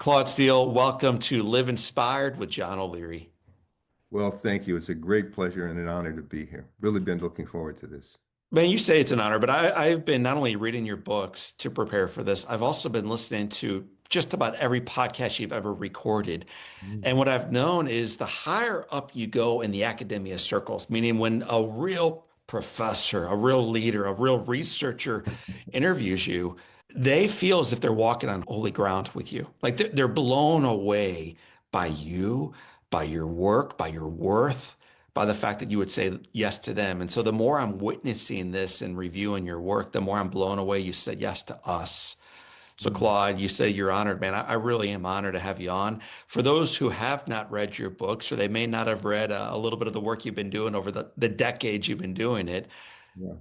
Claude Steele, welcome to Live Inspired with John O'Leary. Well, thank you. It's a great pleasure and an honor to be here. Really been looking forward to this. Man, you say it's an honor, but I've been not only reading your books to prepare for this, I've also been listening to just about every podcast you've ever recorded. Mm. And what I've known is the higher up you go in the academia circles, meaning when a real professor, a real leader, a real researcher interviews you, they feel as if they're walking on holy ground with you. Like they're blown away by you, by your work, by your worth, by the fact that you would say yes to them. And so the more I'm witnessing this and reviewing your work, the more I'm blown away you said yes to us. So, Mm. Claude, you say you're honored, man. I really am honored to have you on. For those who have not read your books, or they may not have read a little bit of the work you've been doing over the decades you've been doing it, Yeah.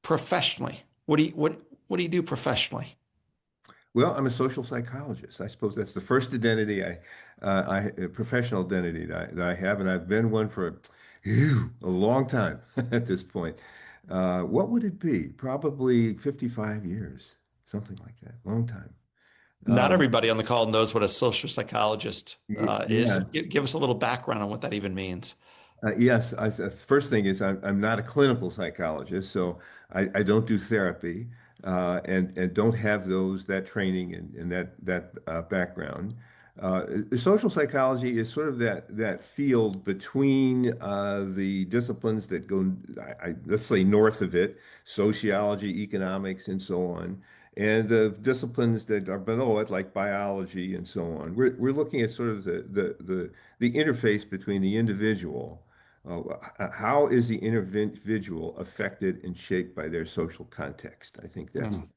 professionally, what do you do professionally? Well, I'm a social psychologist. I suppose that's the first identity professional identity that I have, and I've been one for a long time at this point. What would it be? Probably 55 years, something like that. Long time. Not Um, everybody on the call knows what a social psychologist is. So yeah. give us a little background on what that even means. Yes, the first thing is I'm not a clinical psychologist, so I don't do therapy and don't have that training and that background. Social psychology is sort of that field between the disciplines that go, let's say, north of it, sociology, economics, and so on, and the disciplines that are below it, like biology and so on. We're looking at sort of the interface between the individual. How is the individual affected and shaped by their social context? I think that's Mm.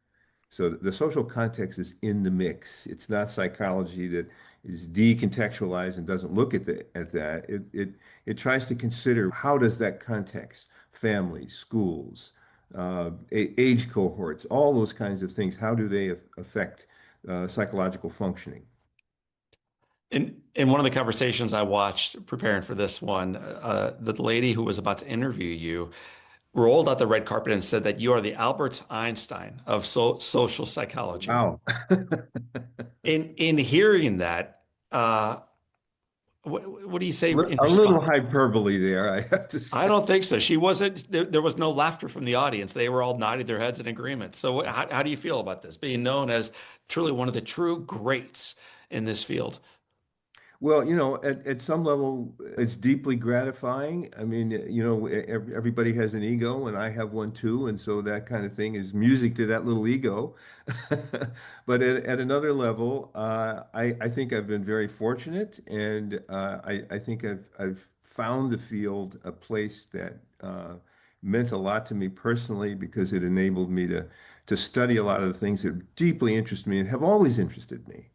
so. The social context is in the mix. It's not psychology that is decontextualized and doesn't look at that. It tries to consider how does that context, families, schools, age cohorts, all those kinds of things. How do they affect psychological functioning? In one of the conversations I watched preparing for this one, the lady who was about to interview you rolled out the red carpet and said that you are the Albert Einstein of social psychology. Wow. In hearing that, uh, what do you say in A little response? hyperbole there, I have to I say. don't think so. She wasn't. There was no laughter from the audience. They were all nodding their heads in agreement. So, how do you feel about this being known as truly one of the true greats in this field? Well, at some level, it's deeply gratifying. I mean, everybody has an ego, and I have one too, and so that kind of thing is music to that little ego. But at another level, I think I've been very fortunate, and I think I've found the field a place that meant a lot to me personally because it enabled me to study a lot of the things that deeply interest me and have always interested me.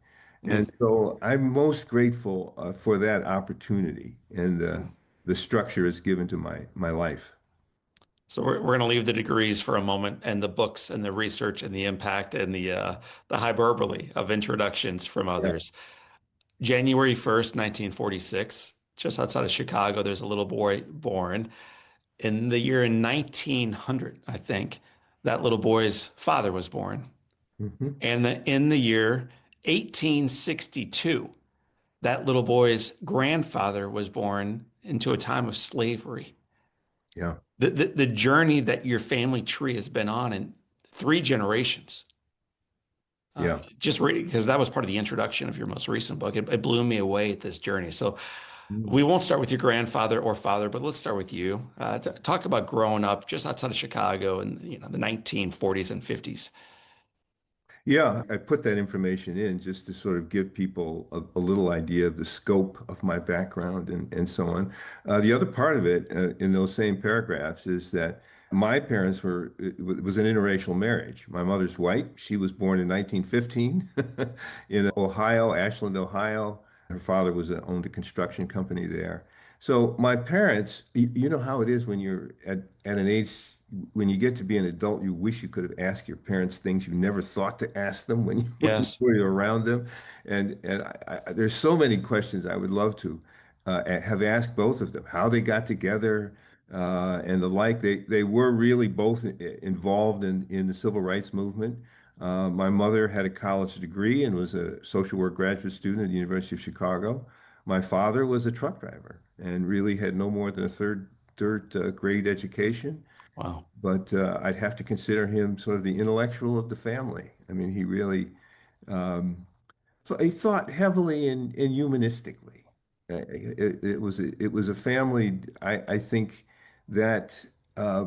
And Mm, so I'm most grateful for that opportunity and mm. the structure it's given to my life. So we're going to leave the degrees for a moment and the books and the research and the impact and the hyperbole of introductions from Yeah. others. January 1st, 1946, just outside of Chicago, there's a little boy born. In the year in 1900, I think, that little boy's father was born. Hmm. And in the year 1862, that little boy's grandfather was born into a time of slavery. Yeah. The journey that your family tree has been on in three generations. Yeah. Just reading, because that was part of the introduction of your most recent book. It blew me away at this journey. So Mm. we won't start with your grandfather or father, but let's start with you. Talk about growing up just outside of Chicago in the 1940s and 50s. Yeah, I put that information in just to sort of give people a little idea of the scope of my background and so on. The other part of it in those same paragraphs is that my parents it was an interracial marriage. My mother's white. She was born in 1915 in Ohio, Ashland, Ohio. Her father owned a construction company there. So my parents, you know how it is when you're at an age when you get to be an adult, you wish you could have asked your parents things you never thought to ask them when Yes. when you're around them. And there's so many questions I would love to have asked both of them, how they got together and the like. They were really both involved in the civil rights movement. My mother had a college degree and was a social work graduate student at the University of Chicago. My father was a truck driver and really had no more than a third grade education. Wow. But I'd have to consider him sort of the intellectual of the family. I mean, he really he thought heavily in humanistically. It was a family. I think that uh,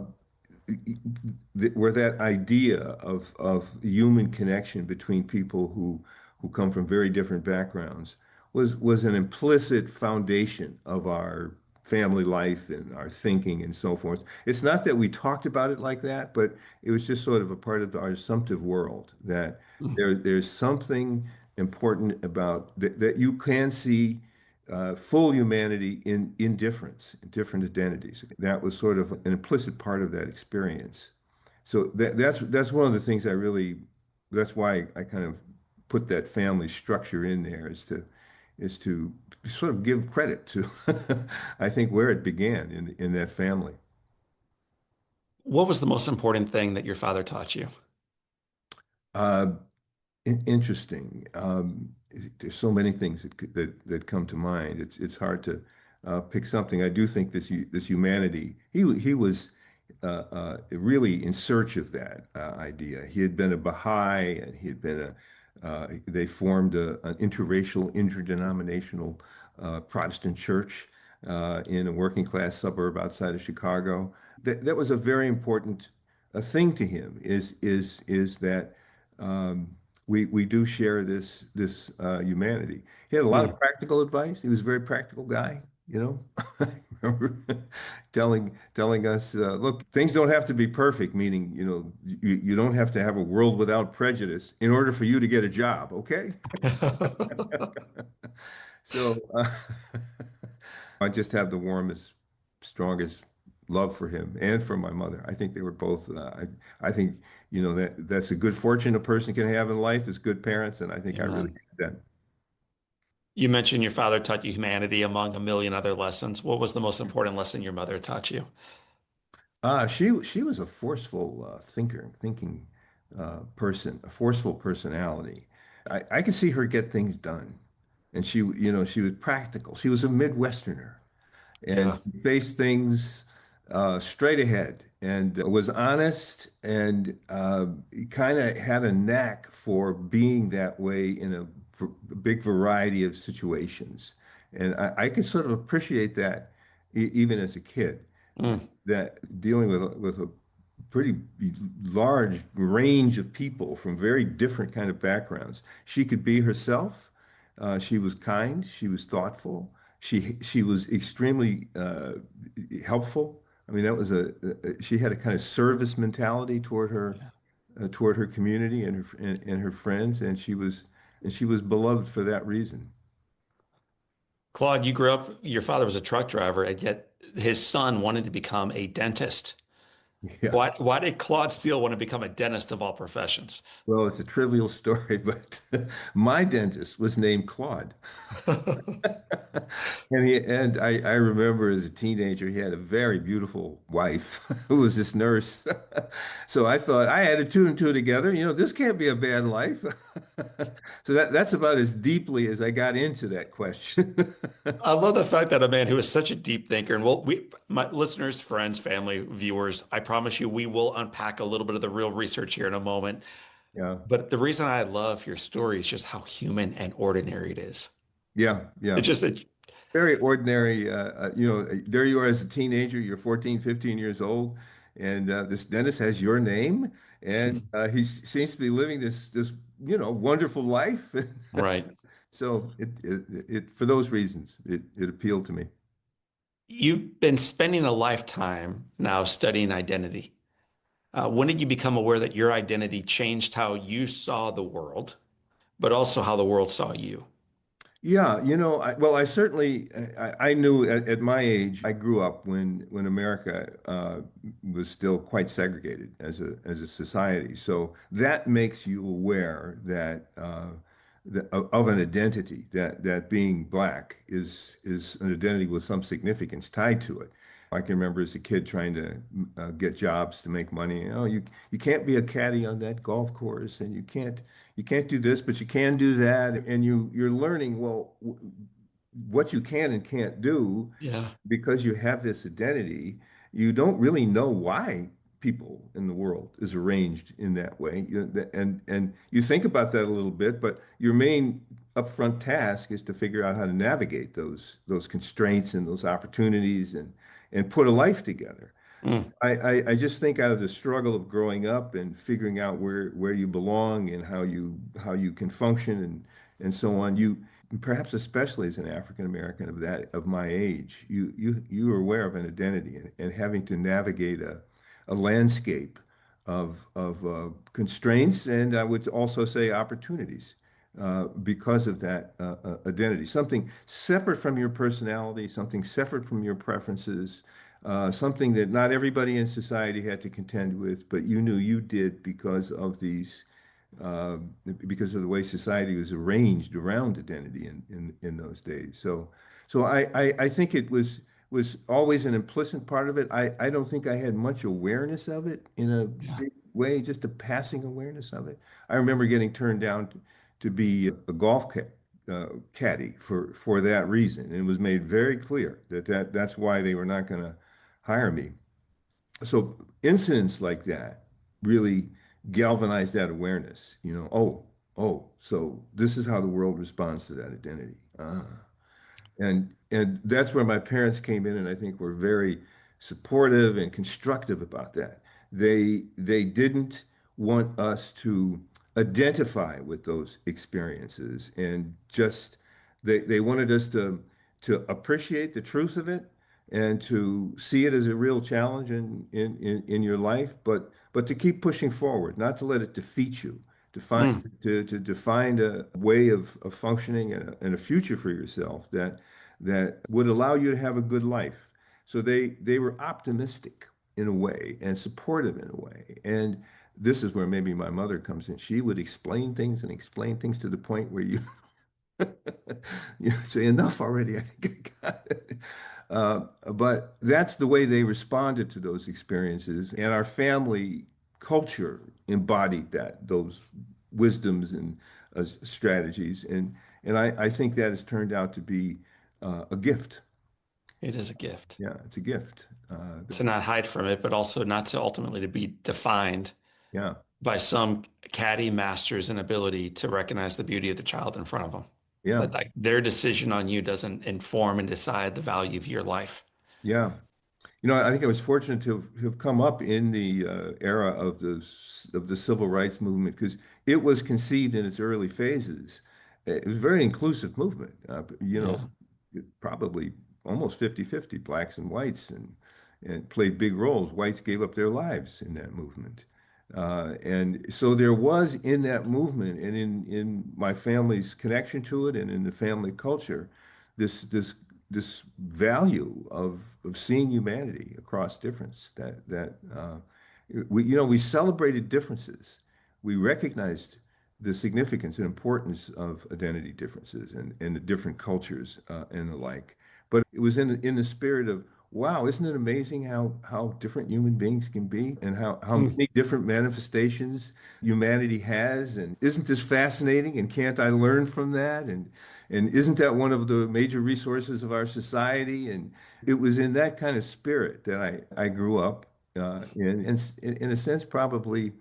where that idea of human connection between people who come from very different backgrounds was an implicit foundation of our family life and our thinking and so forth. It's not that we talked about it like that, but it was just sort of a part of our assumptive world that Mm. there's something important about that you can see full humanity in difference, in different identities. That was sort of an implicit part of that experience. So that's one of the things I really, that's why I kind of put that family structure in there is to sort of give credit to I think where it began in that family. What was the most important thing that your father taught you? Uh, Interesting. There's so many things that come to mind. It's hard to pick something. I do think this humanity. He was really in search of that idea. He had been a Baha'i, and he had been a. They formed an interracial, interdenominational Protestant church in a working class suburb outside of Chicago. That was a very important thing to him. Is that. Um, we do share this humanity. He had a lot of Mm. practical advice. He was a very practical guy, you know. I remember telling us, look, things don't have to be perfect, meaning, you don't have to have a world without prejudice in order for you to get a job, okay? So I just have the warmest, strongest love for him and for my mother. I think they were both. I think that's a good fortune a person can have in life is good parents, and I think I really Amen. did that. You mentioned your father taught you humanity among a million other lessons. What was the most important lesson your mother taught you? She was a forceful thinking person, a forceful personality. I could see her get things done, and she was practical. She was a Midwesterner, and Yeah. faced things straight ahead and was honest and kind of had a knack for being that way in a big variety of situations. And I can sort of appreciate that even as a kid, Mm. that dealing with a pretty large range of people from very different kind of backgrounds. She could be herself. She was kind. She was thoughtful. She was extremely helpful. I mean, that was she had a kind of service mentality Yeah. toward her community and her friends, and she was beloved for that reason. Claude, you grew up, your father was a truck driver, and yet his son wanted to become a dentist. Yeah. Why did Claude Steele want to become a dentist of all professions? Well, it's a trivial story, but my dentist was named Claude. And I remember as a teenager, he had a very beautiful wife who was this nurse. So I thought I had to two and two together. This can't be a bad life. So that's about as deeply as I got into that question. I love the fact that a man who is such a deep thinker, and my listeners, friends, family, viewers, I promise you, we will unpack a little bit of the real research here in a moment. Yeah, But the reason I love your story is just how human and ordinary it is. yeah, yeah. It's just a, Very ordinary. There you are as a teenager, you're 14, 15 years old, and this dentist has your name, and he seems to be living this wonderful life. right. So for those reasons, it appealed to me. You've been spending a lifetime now studying identity. When did you become aware that your identity changed how you saw the world, but also how the world saw you? Yeah, well, I certainly I knew at my age, I grew up when America was still quite segregated as a society. So that makes you aware of an identity that being black is an identity with some significance tied to it. I can remember as a kid trying to get jobs to make money. You can't be a caddy on that golf course, and you can't do this, but you can do that, and you're learning well what you can and can't do Yeah. because you have this identity. You don't really know why people in the world is arranged in that way. And you think about that a little bit, but your main upfront task is to figure out how to navigate those constraints and those opportunities and put a life together. So Mm. I just think out of the struggle of growing up and figuring out where you belong and how you can function and so on, you perhaps especially as an African American of my age, you are aware of an identity and having to navigate a landscape of constraints and I would also say opportunities because of that identity. Something separate from your personality, something separate from your preferences, something that not everybody in society had to contend with, but you knew you did uh, because of the way society was arranged around identity in those days. So I think it was always an implicit part of it. I don't think I had much awareness of it in a Yeah. big way, just a passing awareness of it. I remember getting turned down to be a caddy for that reason. And it was made very clear that's why they were not going to hire me. So incidents like that really galvanize that awareness. So this is how the world responds to that identity. And that's where my parents came in, and I think were very supportive and constructive about that. They didn't want us to identify with those experiences and just they wanted us to appreciate the truth of it and to see it as a real challenge in your life, but to keep pushing forward, not to let it defeat you, to find Mm. to find a way of functioning and a future for yourself that would allow you to have a good life. So they were optimistic in a way and supportive in a way. And this is where maybe my mother comes in. She would explain things to the point where you you say enough already. I think I got it. But that's the way they responded to those experiences, and our family culture embodied those wisdoms and strategies, and I think that has turned out to be a gift. It is a gift Yeah, it's a gift. to not hide from it, but also not to ultimately to be defined Yeah, by some caddy master's inability to recognize the beauty of the child in front of them. yeah, That like their decision on you doesn't inform and decide the value of your life. yeah. I think I was fortunate to have come up in the era of the civil rights movement because it was conceived in its early phases. It was a very inclusive movement. Yeah. Probably almost 50-50, blacks and whites, and played big roles. Whites gave up their lives in that movement. And so there was in that movement and in my family's connection to it and in the family culture, this value of seeing humanity across difference that we celebrated differences. We recognized the significance and importance of identity differences and the different cultures and the like. But it was in the spirit of, wow, isn't it amazing how different human beings can be and how Mm. many different manifestations humanity has? And isn't this fascinating? And can't I learn from that? And isn't that one of the major resources of our society? And it was in that kind of spirit that I grew up in a sense, probably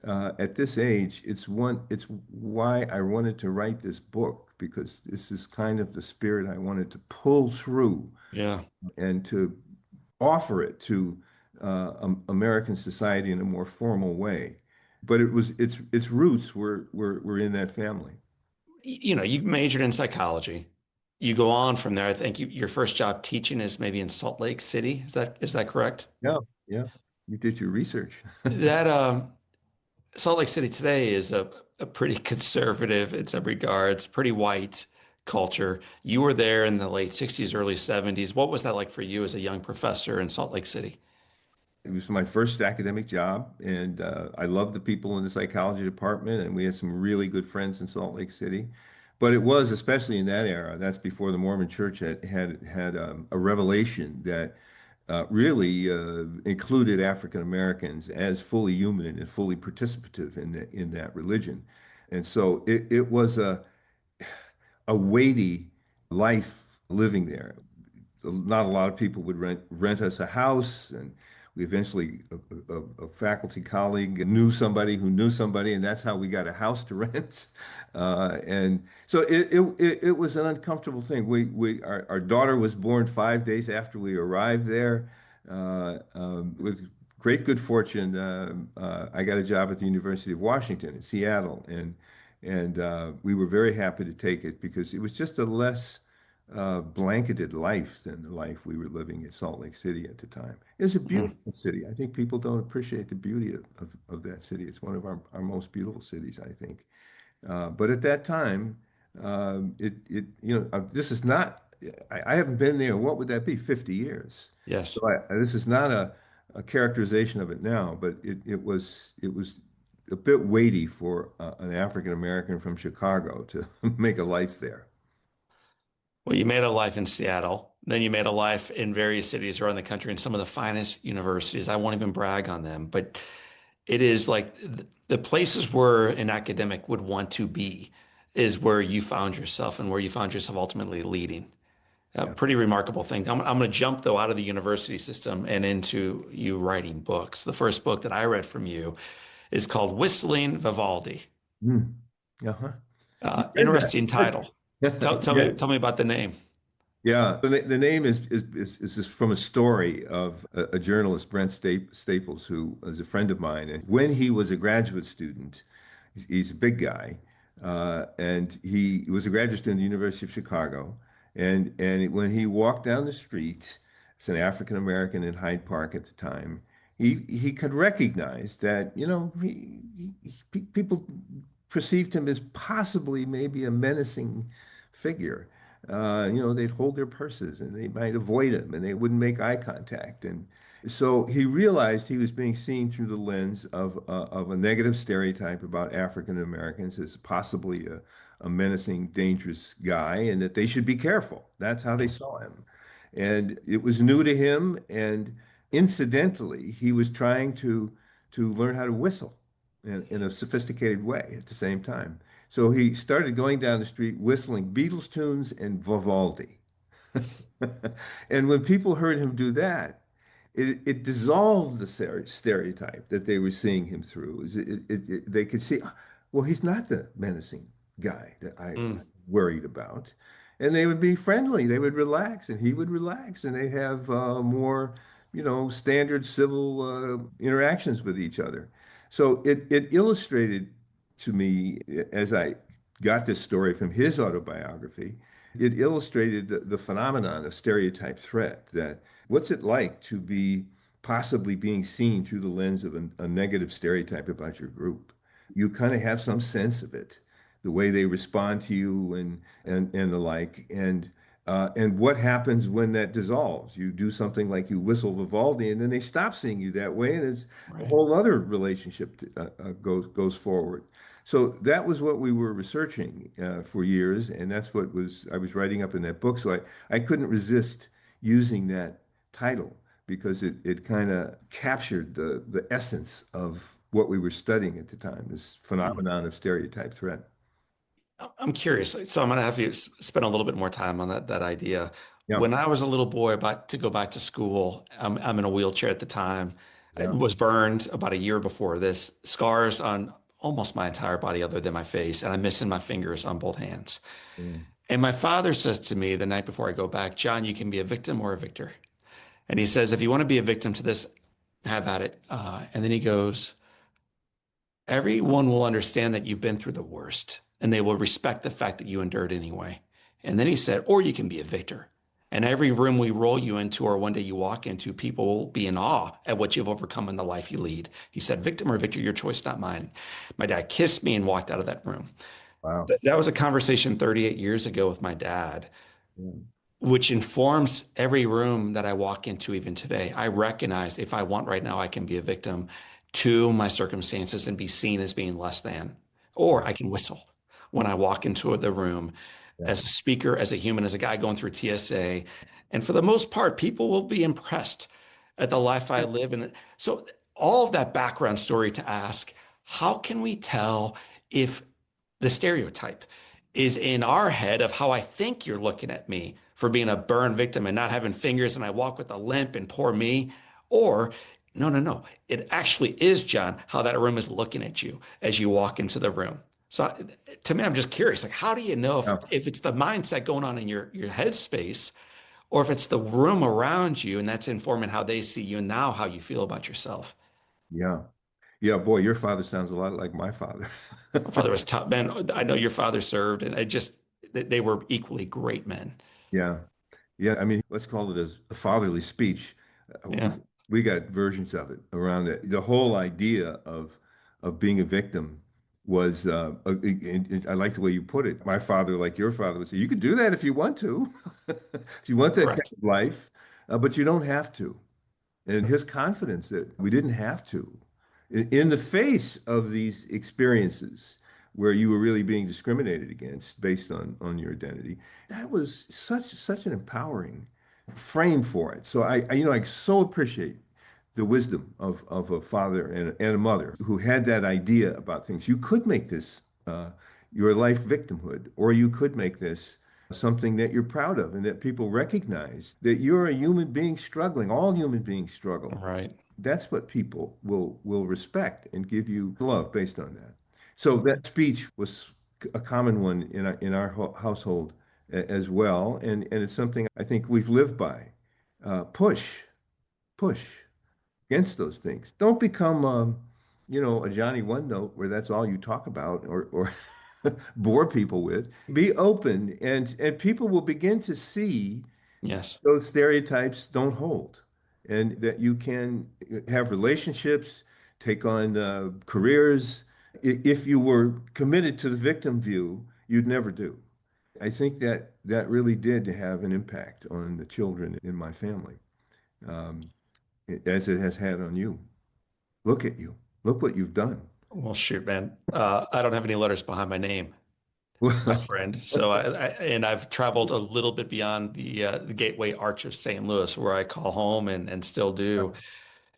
at this age, it's why I wanted to write this book because this is kind of the spirit I wanted to pull through Yeah. and to offer it to American society in a more formal way. But its roots were in that family. You majored in psychology. You go on from there. I think your first job teaching is maybe in Salt Lake City. Is that correct? Yeah, yeah. You did your research. That Salt Lake City today is a pretty conservative in some regards, pretty white culture. You were there in the late 60s, early 70s. What was that like for you as a young professor in Salt Lake City? It was my first academic job, and I loved the people in the psychology department, and we had some really good friends in Salt Lake City. But it was, especially in that era, that's before the Mormon Church had a revelation that really included African Americans as fully human and fully participative in that religion. And so it was a weighty life living there. Not a lot of people would rent us a house, and we eventually a faculty colleague knew somebody who knew somebody, and that's how we got a house to rent. And so it was an uncomfortable thing. Our daughter was born 5 days after we arrived there. With great good fortune, I got a job at the University of Washington in Seattle, and we were very happy to take it because it was just a less blanketed life than the life we were living in Salt Lake City at the time. It was a Mhm. beautiful city. I think people don't appreciate the beauty of that city. It's one of our most beautiful cities, I think. But at that time, this is not, I haven't been there. What would that be? 50 years. Yes. So this is not a characterization of it now, but it was a bit weighty for an African American from Chicago to make a life there. Well, you made a life in Seattle. Then you made a life in various cities around the country and some of the finest universities. I won't even brag on them, but it is like the places where an academic would want to be is where you found yourself and where you found yourself ultimately leading. A Yeah. pretty remarkable thing. I'm going to jump though out of the university system and into you writing books. The first book that I read from you is called Whistling Vivaldi. Mm. Uh-huh. You read Interesting title. that? Yeah. Tell me about the name. Yeah, the name is just from a story of a journalist, Brent Staples, who is a friend of mine. And when he was a graduate student, he's a big guy, and he was a graduate student at the University of Chicago. And when he walked down the street, as an African American in Hyde Park at the time, he could recognize that, people perceived him as possibly maybe a menacing figure. They'd hold their purses and they might avoid him and they wouldn't make eye contact. And so he realized he was being seen through the lens of a negative stereotype about African Americans as possibly a menacing, dangerous guy, and that they should be careful. That's how they saw him. And it was new to him. And incidentally, he was trying to learn how to whistle in a sophisticated way at the same time. So he started going down the street whistling Beatles tunes and Vivaldi. And when people heard him do that, it dissolved the stereotype that they were seeing him through. They could see, well, he's not the menacing guy that I Mm, worried about. And they would be friendly. They would relax, and he would relax, and they have more, standard civil interactions with each other. So it illustrated to me as I got this story from his autobiography. It illustrated the phenomenon of stereotype threat, that what's it like to be possibly being seen through the lens of a negative stereotype about your group? You kind of have some sense of it, the way they respond to you and the like. And what happens when that dissolves? You do something like you whistle Vivaldi, and then they stop seeing you that way, and it's a right. whole other relationship goes forward. So that was what we were researching for years, and that's what I was writing up in that book. So I couldn't resist using that title because it kind of captured the essence of what we were studying at the time, this Mm. phenomenon of stereotype threat. I'm curious. So I'm going to have you spend a little bit more time on that idea. Yeah, When I was a little boy about to go back to school, I'm in a wheelchair at the time. I yeah. was burned about a year before this, scars on almost my entire body other than my face, and I'm missing my fingers on both hands. Mm. And my father says to me the night before I go back, John, you can be a victim or a victor. And he says, if you want to be a victim to this, have at it. And then he goes, everyone will understand that you've been through the worst and they will respect the fact that you endured anyway. And then he said, or you can be a victor. And every room we roll you into or one day you walk into, people will be in awe at what you've overcome in the life you lead. He said, victim or victor, your choice, not mine. My dad kissed me and walked out of that room. Wow. That was a conversation 38 years ago with my dad, Mm. which informs every room that I walk into even today. I recognize if I want right now, I can be a victim to my circumstances and be seen as being less than, Yeah, or I can whistle when I walk into the room yeah, as a speaker, as a human, as a guy going through TSA. And for the most part, people will be impressed. at the life I Yeah. live. And so all of that background story to ask, how can we tell if the stereotype is in our head of how I think you're looking at me for being a burn victim and not having fingers and I walk with a limp and poor me? Or no, no, no. It actually is, John, how that room is looking at you as you walk into the room. So to me, I'm just curious, like, how do you know Yeah. if it's the mindset going on in your headspace or if it's the room around you and that's informing how they see you and now how you feel about yourself? Yeah. Yeah, boy, your father sounds a lot like my father. My father was tough, man. I know your father served, and I just they were equally great men. Yeah. Yeah, I mean, let's call it a fatherly speech. Yeah, We got versions of it around it. The whole idea of being a victim was, I like the way you put it. My father, like your father, would say, you could do that if you want to, if you want that kind correct. of life, but you don't have to. And his confidence that we didn't have to, in the face of these experiences where you were really being discriminated against based on your identity, that was such an empowering frame for it. So I so appreciate the wisdom of a father and a mother who had that idea about things. You could make this your life victimhood, or you could make this something that you're proud of and that people recognize that you're a human being struggling. All human beings struggle. Right. That's what people will respect and give you love based on that. So that speech was a common one in our household as well, and it's something I think we've lived by. Push, push against those things. Don't become, a Johnny One Note where that's all you talk about or bore people with. Be open, and people will begin to see Yes. those stereotypes don't hold, and that you can have relationships, take on careers. If you were committed to the victim view, you'd never do. I think that that really did have an impact on the children in my family, um, as it has had on you. Look at you. Look what you've done. Well, shoot, man. I don't have any letters behind my name, my Well, friend. So and I've traveled a little bit beyond the Gateway Arch of St. Louis, where I call home and still do.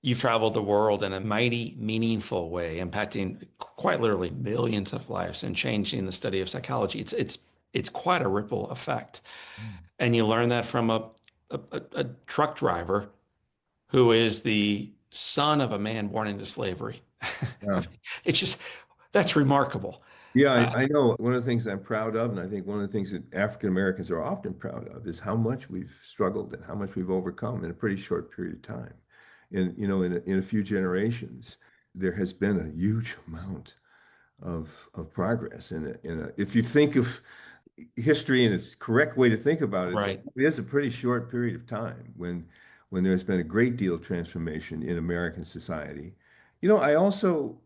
You've traveled the world in a mighty, meaningful way, impacting quite literally millions of lives and changing the study of psychology. It's quite a ripple effect. And you learn that from a truck driver who is the son of a man born into slavery. I yeah. mean, it's just that's remarkable. Yeah, Uh, I know one of the things I'm proud of, and I think one of the things that African Americans are often proud of, is how much we've struggled and how much we've overcome in a pretty short period of time. In a few generations, there has been a huge amount of progress. And if you think of history in its correct way to think about it, it right. is a pretty short period of time when there's been a great deal of transformation in American society. I also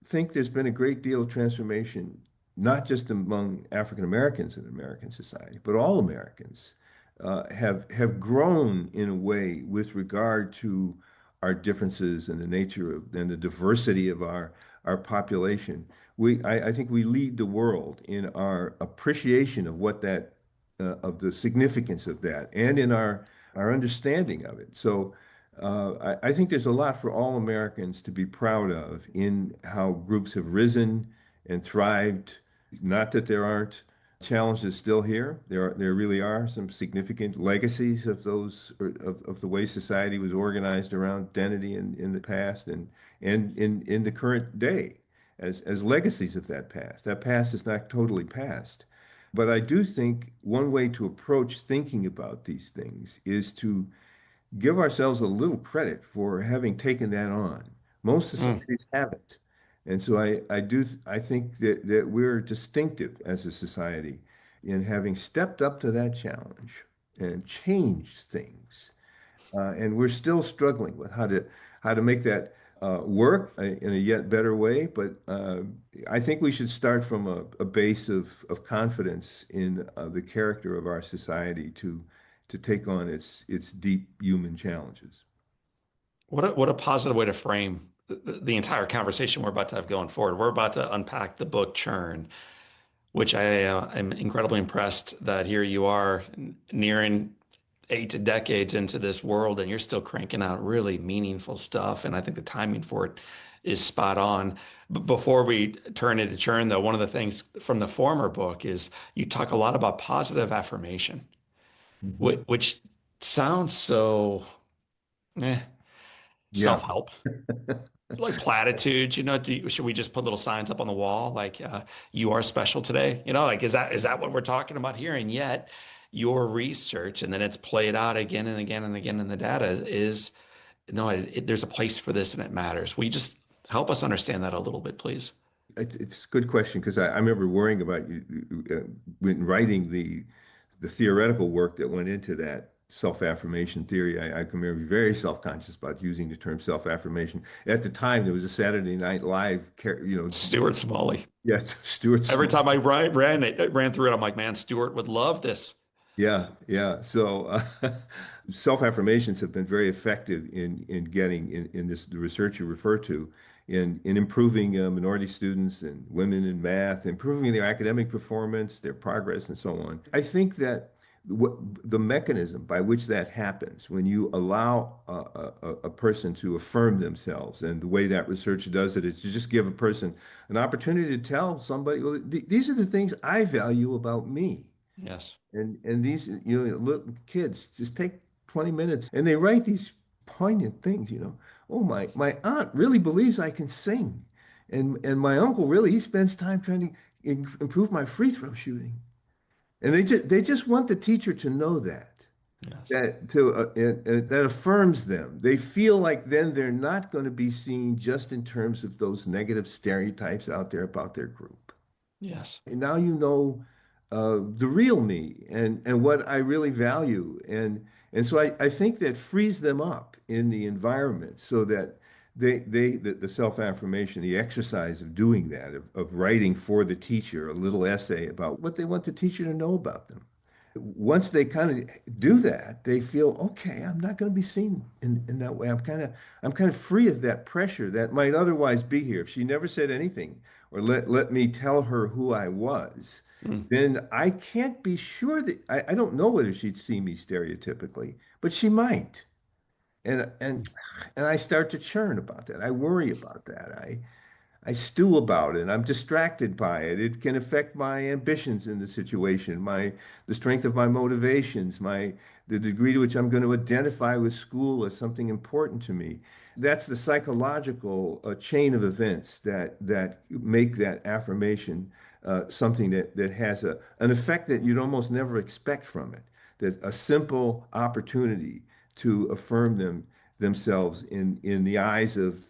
think there's been a great deal of transformation, not just among African Americans in American society, but all Americans have grown in a way with regard to our differences and the nature of and the diversity of our population. I think we lead the world in our appreciation of what that of the significance of that, and in our understanding of it. So I think there's a lot for all Americans to be proud of in how groups have risen and thrived. Not that there aren't challenges still here. There really are some significant legacies of those of the way society was organized around identity in the past and in the current day as legacies of that past. That past is not totally past. But I do think one way to approach thinking about these things is to give ourselves a little credit for having taken that on. Most Mm. societies haven't. And so I think that we're distinctive as a society in having stepped up to that challenge and changed things. And we're still struggling with how to make that work in a yet better way. But I think we should start from a base of confidence in the character of our society to take on its deep human challenges. What a positive way to frame the entire conversation we're about to have going forward. We're about to unpack the book Churn, which I am incredibly impressed that here you are nearing 8 decades into this world and you're still cranking out really meaningful stuff. And I think the timing for it is spot on. But before we turn into churn, though, one of the things from the former book is you talk a lot about positive affirmation, Mhm. which sounds so eh, Yeah. self-help, like platitudes. Should we just put little signs up on the wall like you are special today? Like is that what we're talking about here? And yet your research, and then it's played out again and again and again in the data is no, there's a place for this and it matters. Will you just help us understand that a little bit, please? It's a good question because I remember worrying about when writing the theoretical work that went into that self-affirmation theory. I can remember being very self-conscious about using the term self-affirmation. At the time, there was a Saturday Night Live, Stuart Smalley. yes, Stuart Every Small. time I ran through it, I'm like, man, Stuart would love this. Yeah, yeah. So self-affirmations have been very effective in getting in this the research you refer to in improving minority students and women in math, improving their academic performance, their progress, and so on. I think that what the mechanism by which that happens when you allow a person to affirm themselves, and the way that research does it is to just give a person an opportunity to tell somebody, well, these are the things I value about me. Yes. And these, little kids just take 20 minutes and they write these poignant things. Oh, my aunt really believes I can sing. And my uncle really, he spends time trying to improve my free throw shooting. And they just want the teacher to know that. Yes. That affirms them. They feel like then they're not going to be seen just in terms of those negative stereotypes out there about their group. Yes. And now you know the real me and what I really value. And so I think that frees them up in the environment so that the self-affirmation, the exercise of doing that, of writing for the teacher a little essay about what they want the teacher to know about them. Once they kind of do that, they feel, okay, I'm not going to be seen in that way. I'm kind of free of that pressure that might otherwise be here. If she never said anything or let me tell her who I was, Mm. then I can't be sure that I don't know whether she'd see me stereotypically, but she might. And and and I start to churn about that. I worry about that. I stew about it. I'm distracted by it. It can affect my ambitions in the situation, the strength of my motivations, the degree to which I'm going to identify with school as something important to me. That's the psychological chain of events that make that affirmation something that has an effect that you'd almost never expect from it. That a simple opportunity to affirm themselves in the eyes of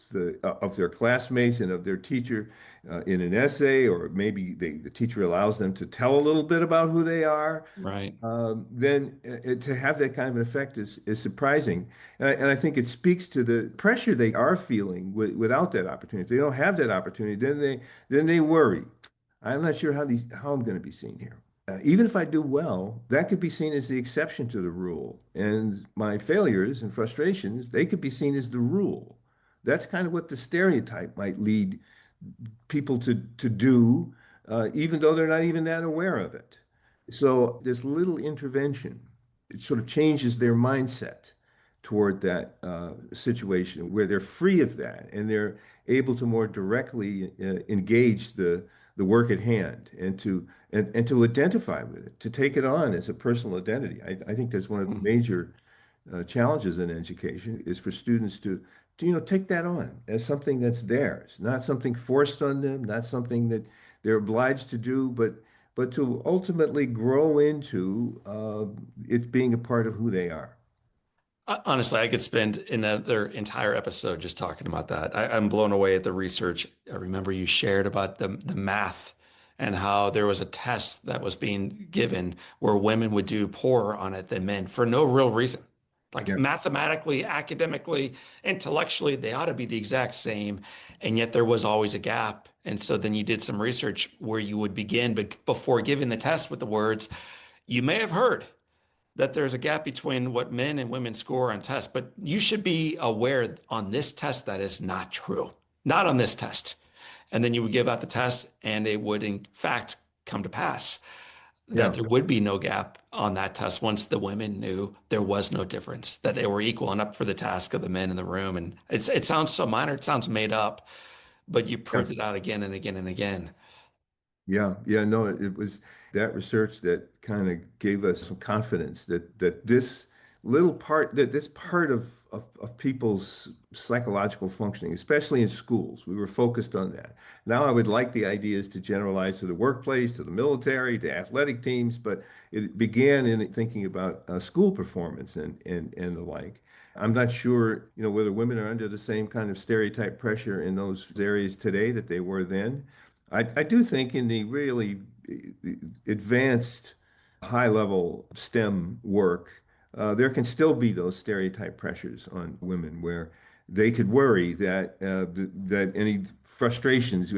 their classmates and of their teacher in an essay, or maybe the teacher allows them to tell a little bit about who they are. Right. Then to have that kind of an effect is surprising, and I think it speaks to the pressure they are feeling without that opportunity. If they don't have that opportunity, then they worry. I'm not sure how I'm going to be seen here. Even if I do well, that could be seen as the exception to the rule. And my failures and frustrations, they could be seen as the rule. That's kind of what the stereotype might lead people to do, even though they're not even that aware of it. So this little intervention, it sort of changes their mindset toward that situation where they're free of that and they're able to more directly engage the work at hand and to identify with it, to take it on as a personal identity. I think that's one of the Mm. major challenges in education is for students to take that on as something that's theirs, not something forced on them, not something that they're obliged to do, but to ultimately grow into it being a part of who they are. Honestly, I could spend another entire episode just talking about that. I'm blown away at the research. I remember you shared about the math and how there was a test that was being given where women would do poorer on it than men for no real reason. Like Yeah. mathematically, academically, intellectually, they ought to be the exact same. And yet there was always a gap. And so then you did some research where you would begin, but before giving the test with the words, you may have heard that there's a gap between what men and women score on tests, but you should be aware on this test that is not true. Not on this test. And then you would give out the test and it would in fact come to pass. that Yeah. there would be no gap on that test once the women knew there was no difference, that they were equal and up for the task of the men in the room. And it sounds so minor, it sounds made up, but you Yeah. proved it out again and again and again. Yeah, yeah, no, it was that research that kind of gave us some confidence that this little part, that this part of people's psychological functioning, especially in schools, we were focused on that. Now I would like the ideas to generalize to the workplace, to the military, to athletic teams, but it began in thinking about school performance and the like. I'm not sure, whether women are under the same kind of stereotype pressure in those areas today that they were then. I do think in the really advanced high level STEM work, there can still be those stereotype pressures on women where they could worry that any frustrations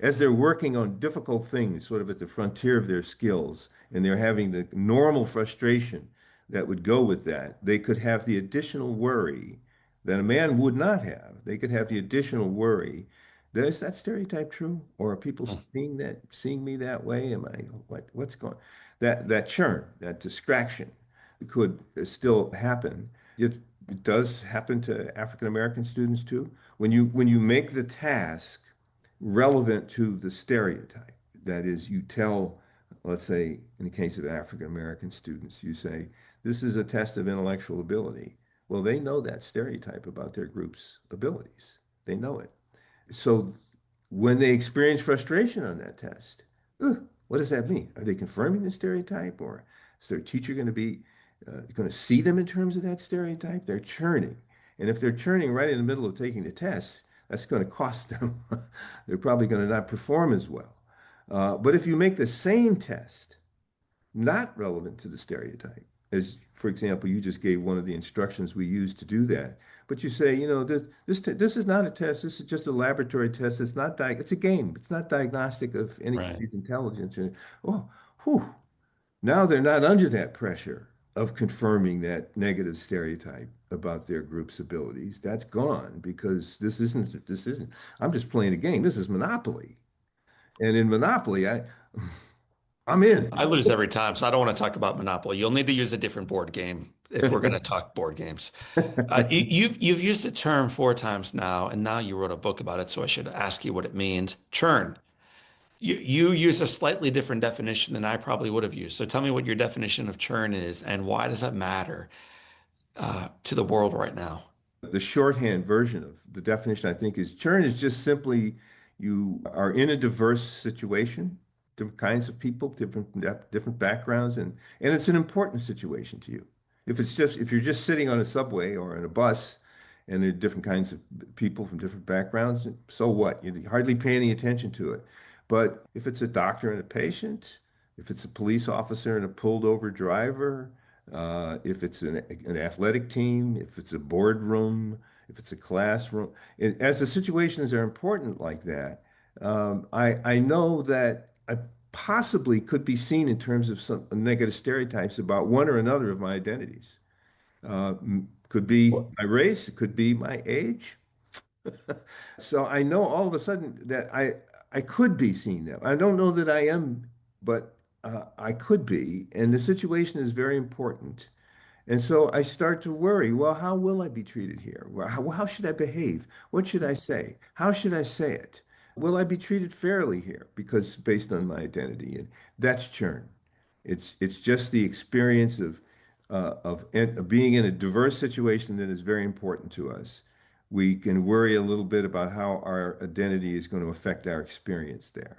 as they're working on difficult things, sort of at the frontier of their skills, and they're having the normal frustration that would go with that, they could have the additional worry that a man would not have. They could have the additional worry. Is that stereotype true? Or are people seeing me that way? Am I what's going that churn, that distraction could still happen. It does happen to African American students too. When you make the task relevant to the stereotype, that is, you tell, let's say, in the case of African American students, you say, this is a test of intellectual ability. Well, they know that stereotype about their group's abilities. They know it. So when they experience frustration on that test, what does that mean? Are they confirming the stereotype, or is their teacher going to see them in terms of that stereotype? They're churning. And if they're churning right in the middle of taking the test, that's going to cost them. They're probably going to not perform as well. But if you make the same test not relevant to the stereotype, as for example, you just gave one of the instructions we use to do that. But you say, this is not a test. This is just a laboratory test. It's a game. It's not diagnostic of Right. anybody's intelligence. Oh, whew. Now they're not under that pressure of confirming that negative stereotype about their group's abilities. That's gone because this isn't. I'm just playing a game. This is Monopoly. And in Monopoly, I'm in. I lose every time, so I don't want to talk about Monopoly. You'll need to use a different board game if we're going to talk board games. You've used the term 4 times now, and now you wrote a book about it, so I should ask you what it means. Churn. You use a slightly different definition than I probably would have used. So tell me what your definition of churn is, and why does that matter to the world right now? The shorthand version of the definition, I think, is churn is just simply you are in a diverse situation, different kinds of people, different backgrounds, and it's an important situation to you. If you're just sitting on a subway or in a bus and there are different kinds of people from different backgrounds, so what? You hardly pay any attention to it. But if it's a doctor and a patient, if it's a police officer and a pulled over driver, if it's an athletic team, if it's a boardroom, if it's a classroom, as the situations are important like that, I know that I possibly could be seen in terms of some negative stereotypes about one or another of my identities. Could be Well, my race, it could be my age. So I know all of a sudden that I could be seen that. I don't know that I am, but I could be, and the situation is very important. And so I start to worry, well, how will I be treated here? Well, how should I behave? What should I say? How should I say it? Will I be treated fairly here? Because based on my identity, and that's churn. It's just the experience of being in a diverse situation that is very important to us. We can worry a little bit about how our identity is going to affect our experience there.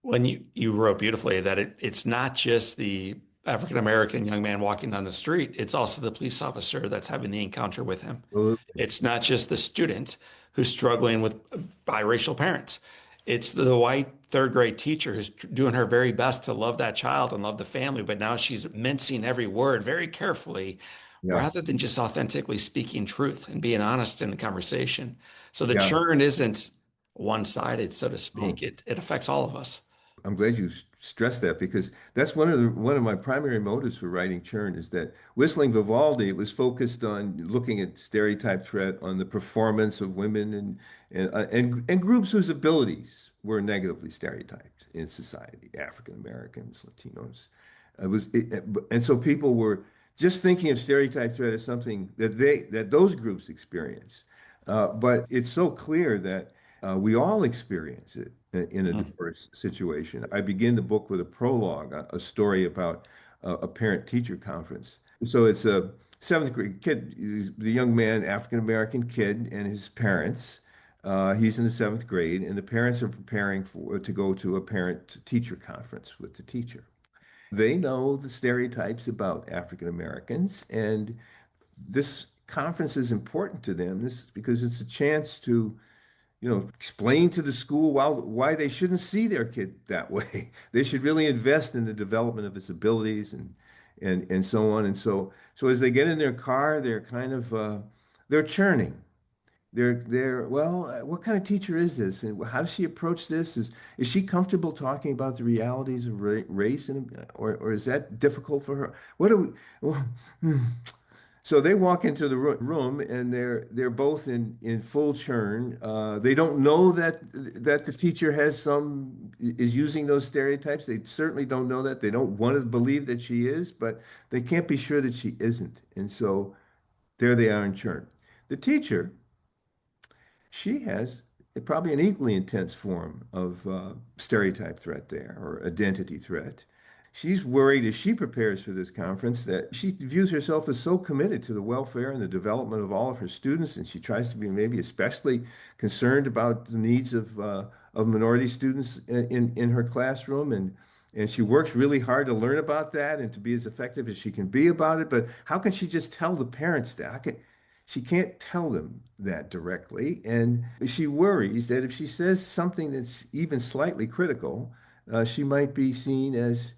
when you wrote beautifully that it's not just the African American young man walking down the street, it's also the police officer that's having the encounter with him. Absolutely. It's not just the student who's struggling with biracial parents. It's the white third grade teacher who's doing her very best to love that child and love the family, but now she's mincing every word very carefully Yeah. rather than just authentically speaking truth and being honest in the conversation. So the Yeah. churn isn't one-sided, so to Oh, speak. It affects all of us. I'm glad you stress that because that's one of my primary motives for writing Churn is that Whistling Vivaldi was focused on looking at stereotype threat on the performance of women and groups whose abilities were negatively stereotyped in society, African Americans, Latinos. And so people were just thinking of stereotype threat as something that those groups experience. But it's so clear that we all experience it in a Mm. diverse situation. I begin the book with a prologue, a story about a parent-teacher conference. So it's a seventh grade kid, the young man, African American kid, and his parents. He's in the seventh grade, and the parents are preparing to go to a parent-teacher conference with the teacher. They know the stereotypes about African Americans, and this conference is important to them. This because it's a chance to explain to the school why they shouldn't see their kid that way. They should really invest in the development of his abilities and so on. And so as they get in their car, they're kind of they're churning. What kind of teacher is this? And how does she approach this? Is she comfortable talking about the realities of race or is that difficult for her? What do we? Well, so they walk into the room and they're both in full churn. They don't know that the teacher is using those stereotypes. They certainly don't know that. They don't want to believe that she is, but they can't be sure that she isn't. And so there they are in churn. The teacher, she has probably an equally intense form of stereotype threat there or identity threat. She's worried as she prepares for this conference that she views herself as so committed to the welfare and the development of all of her students, and she tries to be maybe especially concerned about the needs of minority students in her classroom, and she works really hard to learn about that and to be as effective as she can be about it. But how can she just tell the parents that? She can't tell them that directly, and she worries that if she says something that's even slightly critical, she might be seen as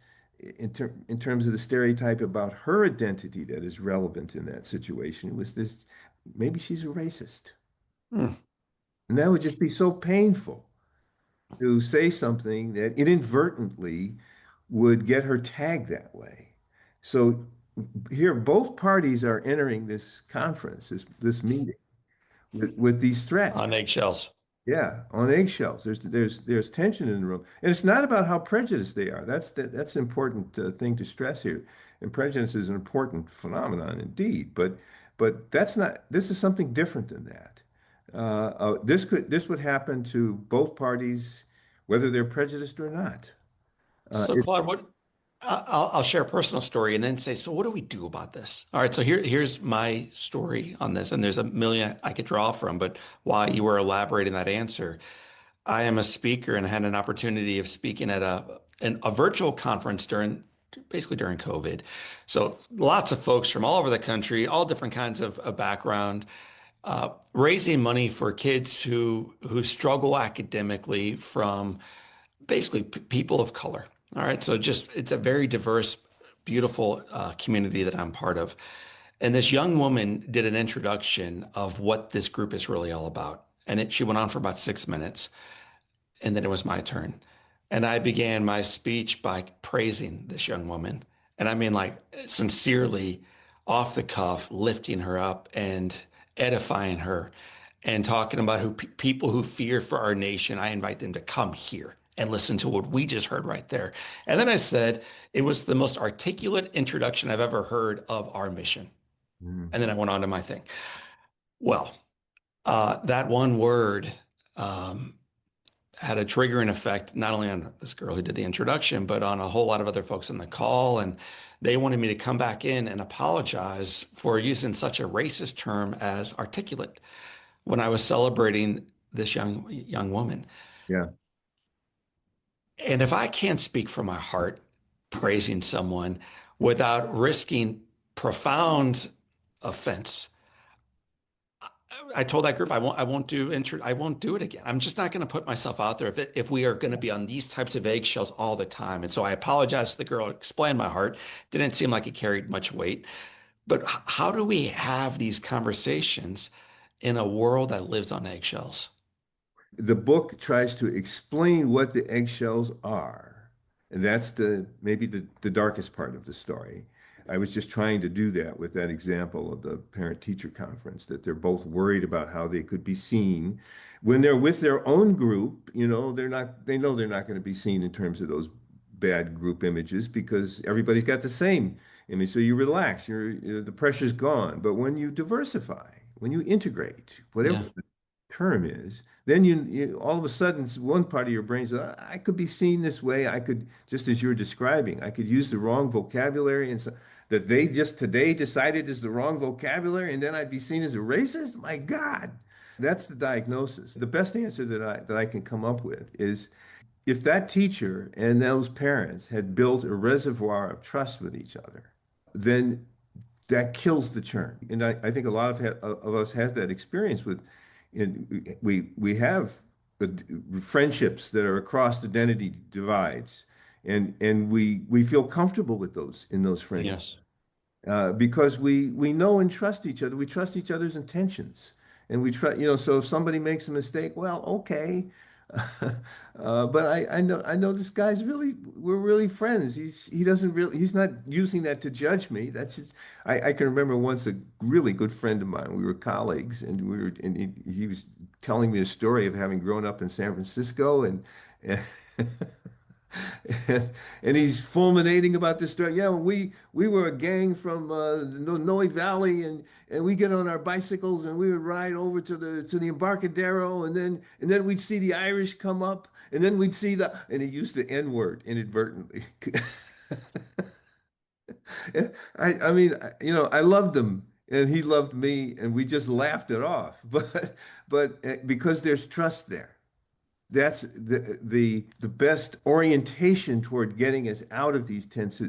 in terms of the stereotype about her identity that is relevant in that situation was this maybe she's a racist. Mm. And that would just be so painful to say something that inadvertently would get her tagged that way. So here, both parties are entering this conference, this meeting with these threats. On eggshells. Yeah, on eggshells. There's tension in the room, and it's not about how prejudiced they are. That's an important thing to stress here. And prejudice is an important phenomenon indeed, but that's not. This is something different than that. This would happen to both parties, whether they're prejudiced or not. So, It, Claude, I'll share a personal story and then say, so what do we do about this? All right, so here's my story on this, and there's a million I could draw from, but while you were elaborating that answer, I am a speaker and had an opportunity of speaking at a virtual conference basically during COVID. So lots of folks from all over the country, all different kinds of background, raising money for kids who struggle academically from basically people of color. All right. So just it's a very diverse, beautiful community that I'm part of. And this young woman did an introduction of what this group is really all about. And she went on for about 6 minutes. And then it was my turn. And I began my speech by praising this young woman. And I mean, like, sincerely, off the cuff, lifting her up and edifying her and talking about people who fear for our nation. I invite them to come here and listen to what we just heard right there. And then I said, it was the most articulate introduction I've ever heard of our mission. Mm. And then I went on to my thing. Well, that one word, um, had a triggering effect, not only on this girl who did the introduction, but on a whole lot of other folks on the call. And they wanted me to come back in and apologize for using such a racist term as articulate when I was celebrating this young woman. Yeah. And if I can't speak from my heart, praising someone without risking profound offense, I told that group I won't do it again. I'm just not going to put myself out there if we are going to be on these types of eggshells all the time. And so I apologized to the girl, explained my heart. Didn't seem like it carried much weight. But how do we have these conversations in a world that lives on eggshells? The book tries to explain what the eggshells are And that's maybe the darkest part of the story. I was just trying to do that with that example of the parent-teacher conference, that they're both worried about how they could be seen. When they're with their own group, they know they're not going to be seen in terms of those bad group images because everybody's got the same image. So you relax, the pressure's gone. But when you diversify, when you integrate, whatever Yeah. term is, then you all of a sudden one part of your brain says, I could be seen this way. I could, just as you're describing, I could use the wrong vocabulary and so that they just today decided is the wrong vocabulary, and then I'd be seen as a racist. My God, that's the diagnosis. The best answer that I can come up with is if that teacher and those parents had built a reservoir of trust with each other, then that kills the churn. And I think a lot of us has that experience with, we have friendships that are across identity divides, and we feel comfortable with those in those friendships Yes. because we know and trust each other. We trust each other's intentions, and we trust, so if somebody makes a mistake, well, okay. But I know this guy's really, we're really friends. He doesn't really, he's not using that to judge me. That's just, I can remember once a really good friend of mine, we were colleagues, and he was telling me a story of having grown up in San Francisco, and and he's fulminating about this story. Yeah, we were a gang from the Noe Valley, and we get on our bicycles and we would ride over to the Embarcadero, and then we'd see the Irish come up, and then we'd see and he used the N word inadvertently. I mean, I loved him. And he loved me, and we just laughed it off. But because there's trust there, that's the best orientation toward getting us out of these tense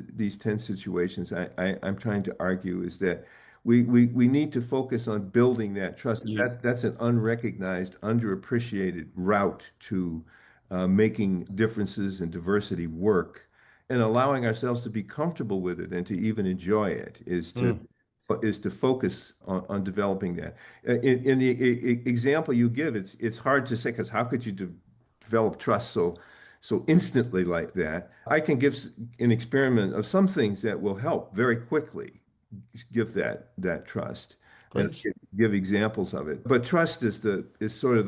situations. I'm trying to argue is that we need to focus on building that trust. You, That's an unrecognized, underappreciated route to making differences and diversity work, and allowing ourselves to be comfortable with it and to even enjoy it mm, is to focus on developing that. In the example you give, it's hard to say because how could you develop trust so instantly like that? I can give an experiment of some things that will help very quickly give that trust, and I please. can give examples of it. But trust is sort of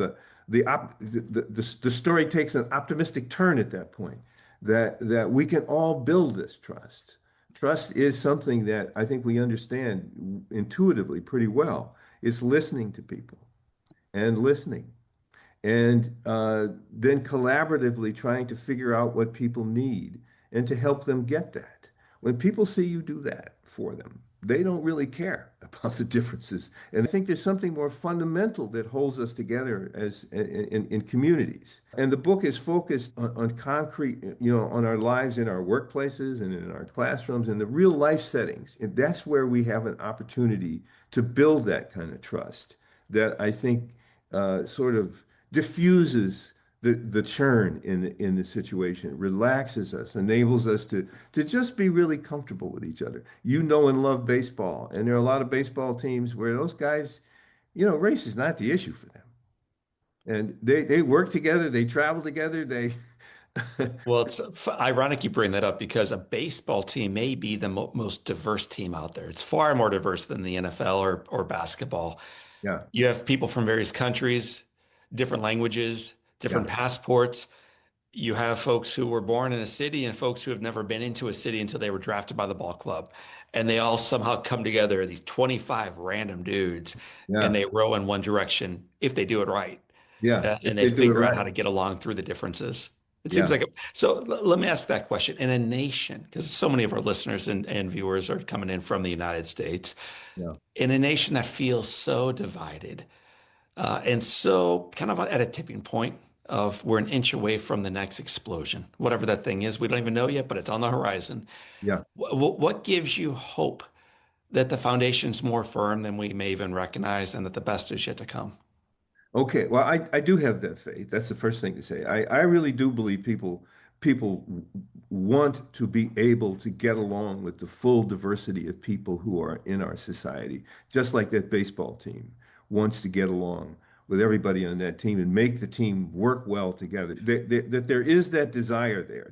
the story takes an optimistic turn at that point that we can all build this trust. Trust is something that I think we understand intuitively pretty well. It's listening to people and listening, and then collaboratively trying to figure out what people need and to help them get that. When people see you do that for them, they don't really care about the differences. And I think there's something more fundamental that holds us together as in communities. And the book is focused on concrete, on our lives in our workplaces and in our classrooms and the real life settings. And that's where we have an opportunity to build that kind of trust that I think sort of diffuses the churn in the situation, relaxes us, enables us to just be really comfortable with each other. You know and love baseball, and there are a lot of baseball teams where those guys, race is not the issue for them, and they work together, they travel together, they Well, it's ironic you bring that up because a baseball team may be the mo most diverse team out there. It's far more diverse than the NFL or basketball. yeah, You have people from various countries, different languages, yeah, different passports. You have folks who were born in a city and folks who have never been into a city until they were drafted by the ball club. And they all somehow come together, these 25 random dudes, and yeah, they row in one direction if they do it right. yeah. If And they they do it figure out how right, to get along through the differences. It seems yeah, like so. Let me ask that question. In a nation, because so many of our listeners and viewers are coming in from the United States, yeah. in a nation that feels so divided, and so kind of at a tipping point of we're an inch away from the next explosion, whatever that thing is. We don't even know yet, but it's on the horizon. Yeah. What gives you hope that the foundation's more firm than we may even recognize and that the best is yet to come? Okay, well, I do have that faith. That's the first thing to say. I really do believe people want to be able to get along with the full diversity of people who are in our society, just like that baseball team wants to get along with everybody on that team and make the team work well together. That there is that desire there.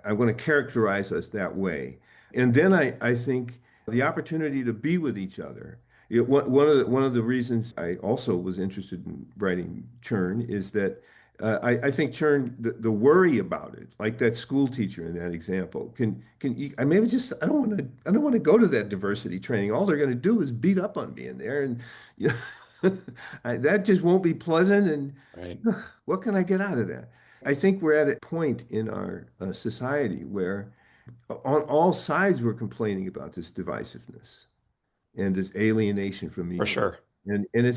I want to characterize us that way. And then I think the opportunity to be with each other. One of the reasons I also was interested in writing Churn is that I think churn the worry about it, like that school teacher in that example, can you, I maybe just I don't want to go to that diversity training. All they're going to do is beat up on me in there, and you know, that just won't be pleasant. And Right. what can I get out of that? I think we're at a point in our society where on all sides we're complaining about this divisiveness and this alienation from For each other. sure. And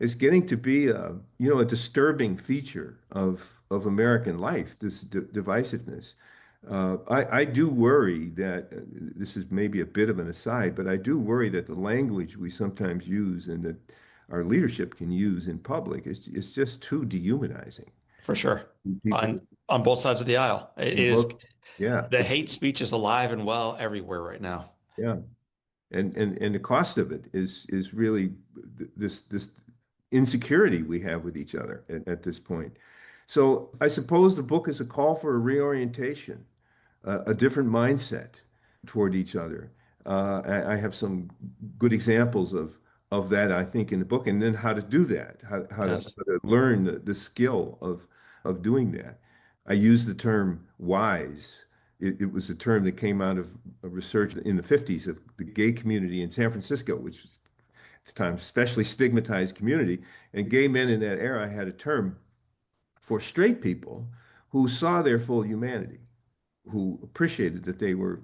it's getting to be a you know a disturbing feature of American life, this divisiveness. I do worry that this is maybe a bit of an aside, but I do worry that the language we sometimes use and that our leadership can use in public is just too dehumanizing. For sure. People On both sides of the aisle. It in is both, yeah, the hate speech is alive and well everywhere right now. yeah. And the cost of it is really this insecurity we have with each other at this point. So I suppose the book is a call for a reorientation, a different mindset toward each other. I have some good examples of that, I think, in the book, and then how to do that, Yes. how to learn the skill of doing that. I use the term wise. It was a term that came out of a research in the 50s of the gay community in San Francisco, which was at the time especially stigmatized community. And gay men in that era had a term for straight people who saw their full humanity, who appreciated that they were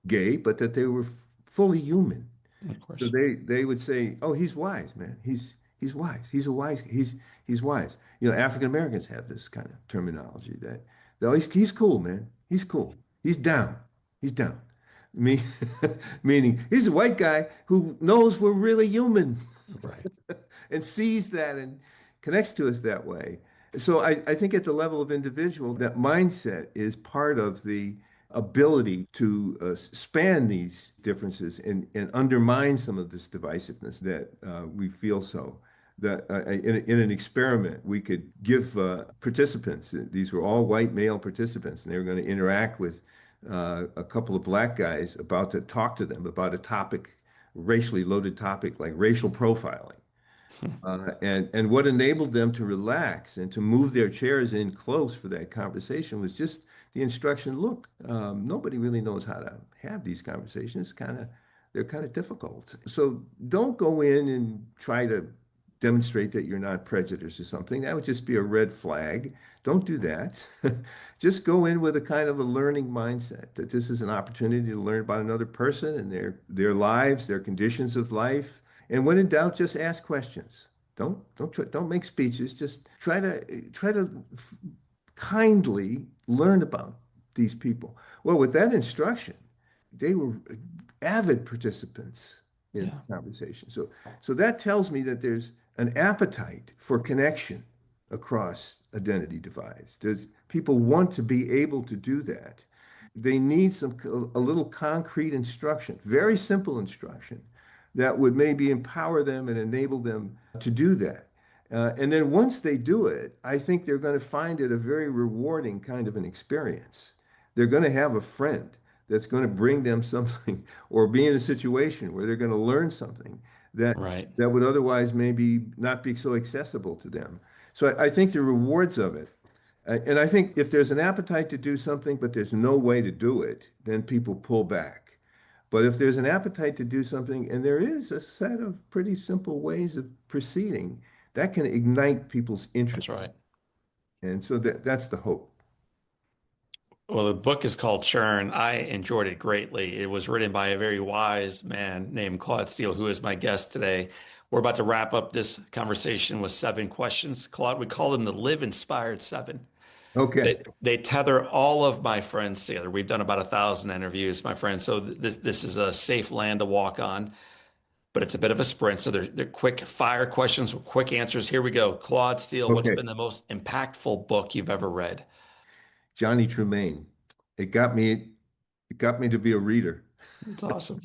gay, but that they were fully human. Of So course. they would say, "Oh, he's wise, man. He's wise. He's wise." You know, African Americans have this kind of terminology that, "Oh, he's cool, man. He's cool. He's down. He's down." Me, meaning he's a white guy who knows we're really human Right. and sees that and connects to us that way. So I think at the level of individual, that mindset is part of the ability to span these differences and undermine some of this divisiveness that we feel so. That in an experiment, we could give participants, these were all white male participants, and they were going to interact with a couple of black guys about to talk to them about a topic, racially loaded topic like racial profiling. And what enabled them to relax and to move their chairs in close for that conversation was just the instruction. Look, nobody really knows how to have these conversations. They're kind of difficult. So don't go in and try to demonstrate that you're not prejudiced or something. That would just be a red flag. Don't do that. Just go in with a kind of a learning mindset that this is an opportunity to learn about another person and their lives, their conditions of life. And when in doubt, just ask questions. Don't make speeches. Just try to kindly learn about these people. Well, with that instruction, they were avid participants in Yeah. the conversation. So that tells me that there's an appetite for connection across identity divides. People want to be able to do that. They need a little concrete instruction, very simple instruction that would maybe empower them and enable them to do that. And then once they do it, I think they're going to find it a very rewarding kind of an experience. They're going to have a friend that's going to bring them something or be in a situation where they're going to learn something that Right. that would otherwise maybe not be so accessible to them. So I think the rewards of it, and I think if there's an appetite to do something, but there's no way to do it, then people pull back. But if there's an appetite to do something, and there is a set of pretty simple ways of proceeding, that can ignite people's That's interest. right. And so that's the hope. Well, the book is called Churn. I enjoyed it greatly. It was written by a very wise man named Claude Steele, who is my guest today. We're about to wrap up this conversation with 7 questions. Claude, we call them the Live Inspired Seven. Okay. They tether all of my friends together. We've done about 1,000 interviews, my friends. So this is a safe land to walk on, but it's a bit of a sprint. So they're quick fire questions, quick answers. Here we go. Claude Steele, what's Okay. been the most impactful book you've ever read? Johnny Tremain. It got me to be a reader. It's awesome.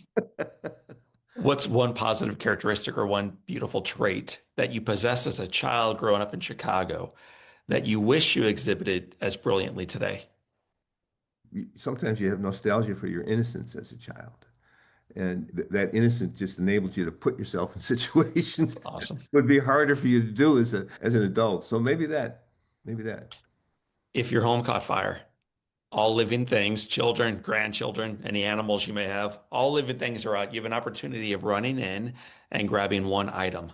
What's one positive characteristic or one beautiful trait that you possess as a child growing up in Chicago that you wish you exhibited as brilliantly today? Sometimes you have nostalgia for your innocence as a child. And that innocence just enabled you to put yourself in situations that Awesome. would be harder for you to do as an adult. So maybe that. If your home caught fire, all living things, children, grandchildren, any animals you may have, all living things are out. You have an opportunity of running in and grabbing one item.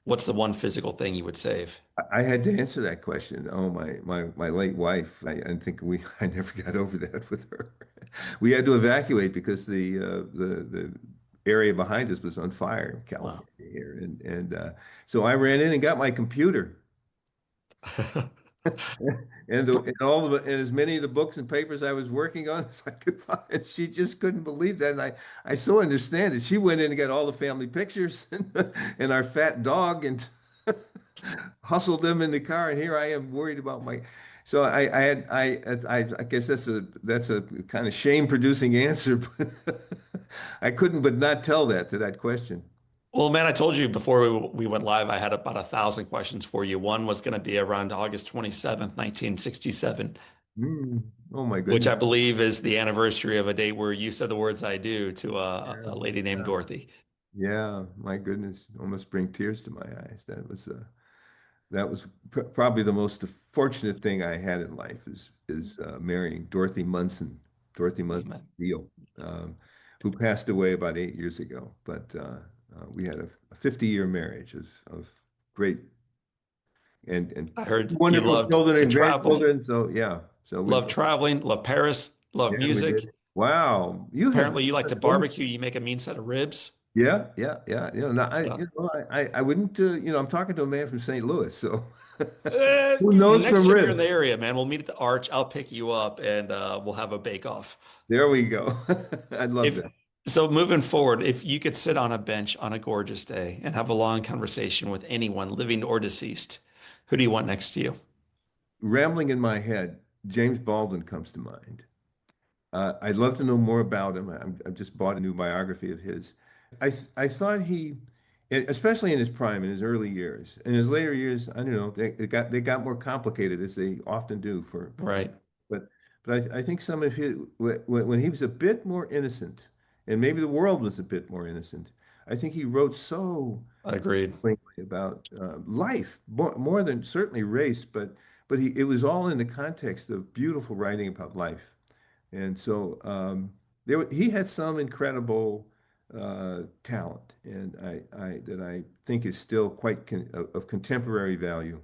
What's the one physical thing you would save? I had to answer that question. Oh, my late wife. I think I never got over that with her. We had to evacuate because the area behind us was on fire in Wow. California here, and so I ran in and got my computer. And all of and as many of the books and papers I was working on as I could find. And she just couldn't believe that. And I so understand it. She went in and got all the family pictures and our fat dog and hustled them in the car. And here I am worried about my. So I guess that's a kind of shame-producing answer, but I couldn't but not tell that to that question. Well, man, I told you before we went live, I had about 1,000 questions for you. One was going to be around August 27th, 1967, Oh my which goodness. I believe is the anniversary of a date where you said the words I do to Yeah, a lady named yeah, Dorothy. yeah. My goodness, almost bring tears to my eyes. That was probably the most fortunate thing I had in life is marrying Dorothy Munson Amen. Steele, who passed away about 8 years ago. But we had a 50-year marriage of great and I heard you wonderful loved children to and travel, grandchildren. So yeah, so we loved traveling, loved Paris, loved yeah we music. did. Wow, you had Apparently, you like to so barbecue. You make a mean set of ribs. yeah. Now, Uh, I wouldn't. I'm talking to a man from St. Louis, so who Dude, knows next from time you're in the ribs? area, man, we'll meet at the Arch. I'll pick you up and we'll have a bake off. There we go. I'd love If that. so, moving forward, if you could sit on a bench on a gorgeous day and have a long conversation with anyone, living or deceased, who do you want next to you? Rambling in my head, James Baldwin comes to mind. I'd love to know more about him. I've just bought a new biography of his. I thought especially in his prime, in his early years, in his later years, I don't know, they got more complicated as they often do for Right. but I think some of his when he was a bit more innocent, and maybe the world was a bit more innocent, I think he wrote so Agreed. frankly about life more than certainly race, but it was all in the context of beautiful writing about life, and so he had some incredible talent, and I that I think is still quite of contemporary value.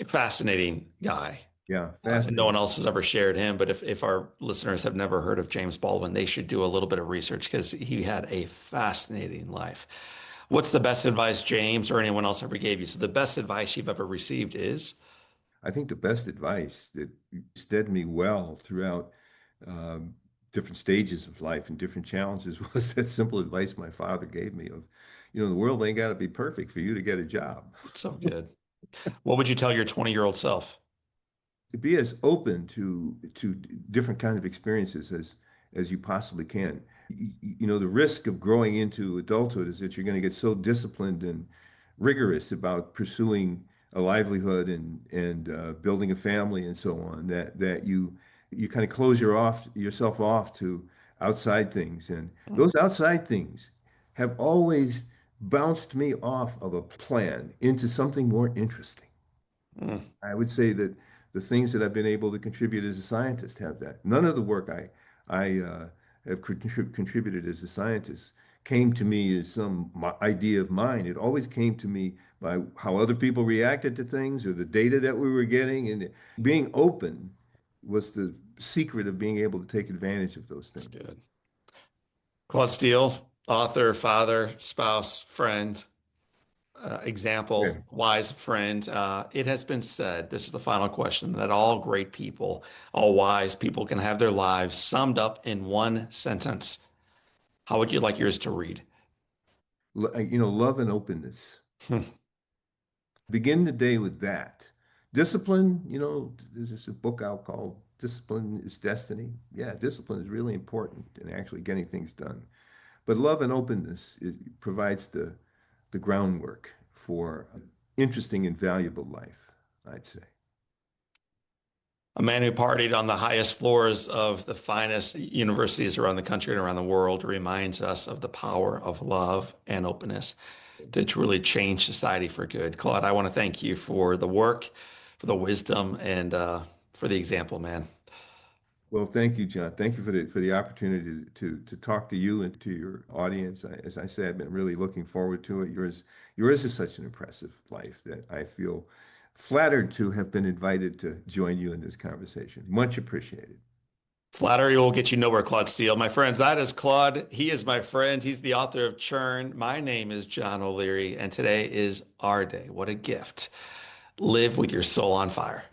Fascinating guy. Yeah, No one fascinating. else has ever shared him, but if our listeners have never heard of James Baldwin, they should do a little bit of research because he had a fascinating life. What's the best advice James or anyone else ever gave you? So the best advice you've ever received is, I think the best advice that steadied me well throughout um, different stages of life and different challenges was that simple advice my father gave me of, the world ain't got to be perfect for you to get a job. so good. What would you tell your 20-year-old self? To be as open to different kind of experiences as you possibly can. The risk of growing into adulthood is that you're going to get so disciplined and rigorous about pursuing a livelihood and building a family and so on that you kind of close yourself off to outside things, and Mm, those outside things have always bounced me off of a plan into something more interesting. mm. I would say that the things that I've been able to contribute as a scientist have that. None of the work I have contributed as a scientist came to me as some idea of mine. It always came to me by how other people reacted to things or the data that we were getting, and being open was the secret of being able to take advantage of those That's things. good. Claude Steele, author, father, spouse, friend, Yeah. example, wise friend. It has been said, this is the final question, that all great people, all wise people can have their lives summed up in one sentence. How would you like yours to read? Love and openness. Hmm. Begin the day with that. Discipline, there's a book out called Discipline is Destiny. Yeah, discipline is really important in actually getting things done. But love and openness provides the groundwork for an interesting and valuable life, I'd say. A man who partied on the highest floors of the finest universities around the country and around the world reminds us of the power of love and openness to truly change society for good. Claude, I want to thank you for the work, for the wisdom, and for the example, man. Well, thank you, John. Thank you for the opportunity to talk to you and to your audience. As I said, I've been really looking forward to it. Yours is such an impressive life that I feel flattered to have been invited to join you in this conversation. Much appreciated. Flattery will get you nowhere, Claude Steele. My friends, that is Claude. He is my friend. He's the author of Churn. My name is John O'Leary, and today is our day. What a gift. Live with your soul on fire.